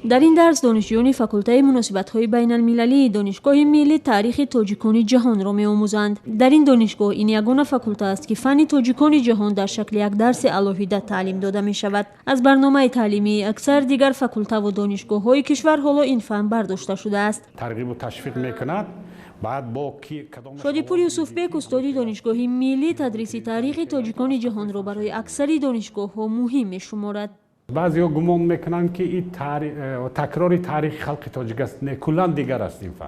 در این درس دانشجویان فاکولته مناسبت‌های بین‌المللی دانشگاه ملی تاریخ تاجیکان جهان را می‌آموزند. در این دانشگاه این یگانه فاکولته است که فن تاجیکان جهان در شکل یک درس علاوه تعلیم داده می‌شود. از برنامه تعلیمی اکثر دیگر فاکولته و دانشگاه‌های کشور حالا این فن برداشته شده است. ترغیب و تشویق می‌کند. شادیپور یوسفبک استادی دانشگاه ملی تدریس تاریخ تاجیکان جهان را برای اکثر دانشگاه‌ها مهم می‌شمارد. بعضی‌ها گمان می‌کنند که این تکرار تاریخ خلق تاجیک است. نه، کلاً دیگر است این فن.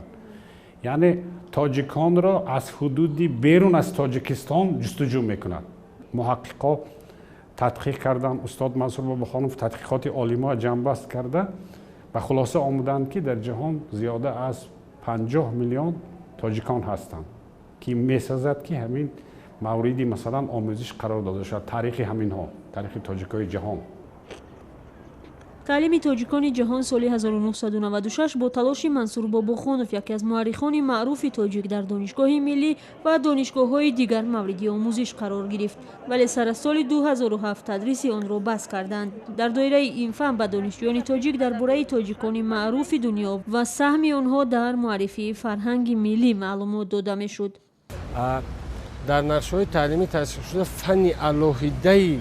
یعنی تاجیکان را از حدودی بیرون از تاجیکستان جستجو می‌کند. محققا تحقیق کردند، استاد منصور باباخانوف تحقیقات عالی‌ها جنبست کرده و خلاصه آمدند که در جهان زیاده از 50 میلیون تاجیکان هستند که می‌سازد که همین موردی مثلا آموزش قرار داده شد. تاریخ همین‌ها، تاریخ تاجیک‌های جهان. تعلیم تاجیکان جهان سال 1996 با تلاش منصور باباخانوف یکی از مورخان معروف تاجیک در دانشگاه ملی و دانشگاه‌های دیگر مورد آموزش قرار گرفت، ولی سر از سال 2007 تدریس آن را بس کردند. در دایره این فن به دانشجویان تاجیک درباره تاجیکان معروف دنیا و سهم آنها در معرفی فرهنگ ملی معلومات داده می‌شد. در نقشه‌های تعلیمی تأسیس شده فن علاهیده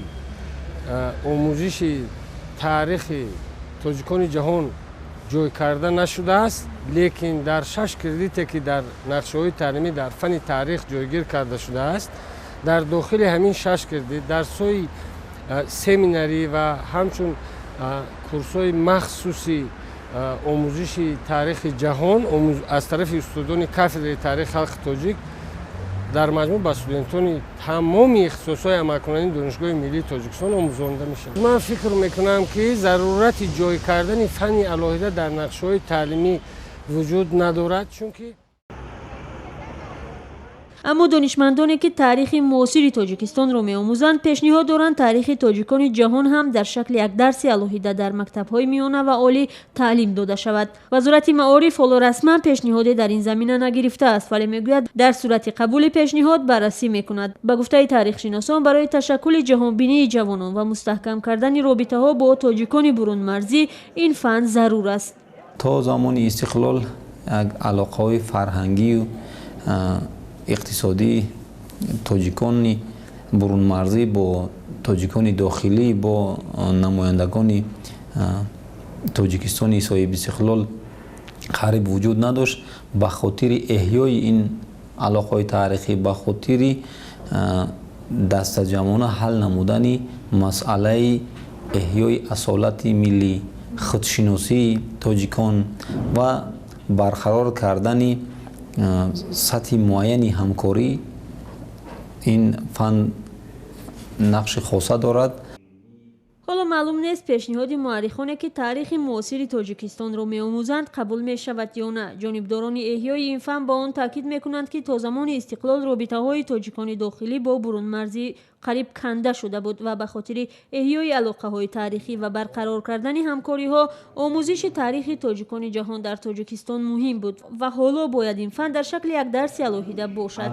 آموزش تاریخ تاجیکان جهان جای کرده نشده است، لیکن در 6 کردیتی که در نقشه‌های تعلیمی در فن تاریخ جایگیر کرده شده است، در داخل همین 6 کردیت درس‌های سمیناری و همچون کورس‌های مخصوصی آموزش تاریخ جهان از طرف استادان کافدره تاریخ خلق تاجیک در مجموع به استودنتان تمام اختصاص‌های عملکننده دانشگاه ملی تاجیکستان آموزانده می‌شود. من فکر می‌کنم که ضرورت جای کردن فن علاهیده در نقشه‌های تعلیمی وجود ندارد، چون که اما دانشمندانی که تاریخ معاصر تاجیکستان را می‌آموزند پیشنهاد دارند تاریخ تاجیکان جهان هم در شکل یک درس علاهیده در مکتب‌های میانه و عالی تعلیم داده شود. وزارت معارف حالا رسما پیشنهادی در این زمینه نگرفته است، ولی میگوید در صورت قبول پیشنهاد بررسی می‌کند. به گفته تاریخ شناسان برای تشکل جهانبینی جوانان و مستحکم کردن رابطه‌ها با تاجیکان برون مرزی این فن ضرور است. تا زمان استقلال علاقه‌های فرهنگی و اقتصادی تاجیکان برون مرزی با تاجیکان داخلی با نمایندگان تاجیکستان صاحب استقلال قریب وجود نداشت. به خاطر احیای این علاقه تاریخی، به خاطر دست جمعانه حل نمودن مسئله احیای اصالت ملی، خودشناسی تاجیکان و برقرار کردن سطح معینی همکاری، این فن نقش خاصه دارد. حالا معلوم نیست پیشنهاد مورخانی که تاریخ معاصر تاجیکستان را می‌آموزند قبول می‌شود یا نه. جانبداران احیای این فن با آن تاکید می‌کنند که تا زمان استقلال رابطه‌های تاجیکان داخلی با برون مرزی قریب کنده شده بود و به خاطر احیای علاقه‌های تاریخی و برقرار کردن همکاری‌ها آموزش تاریخ تاجیکان جهان در تاجیکستان مهم بود و حالا باید این فن در شکل یک درس علاهیده باشد.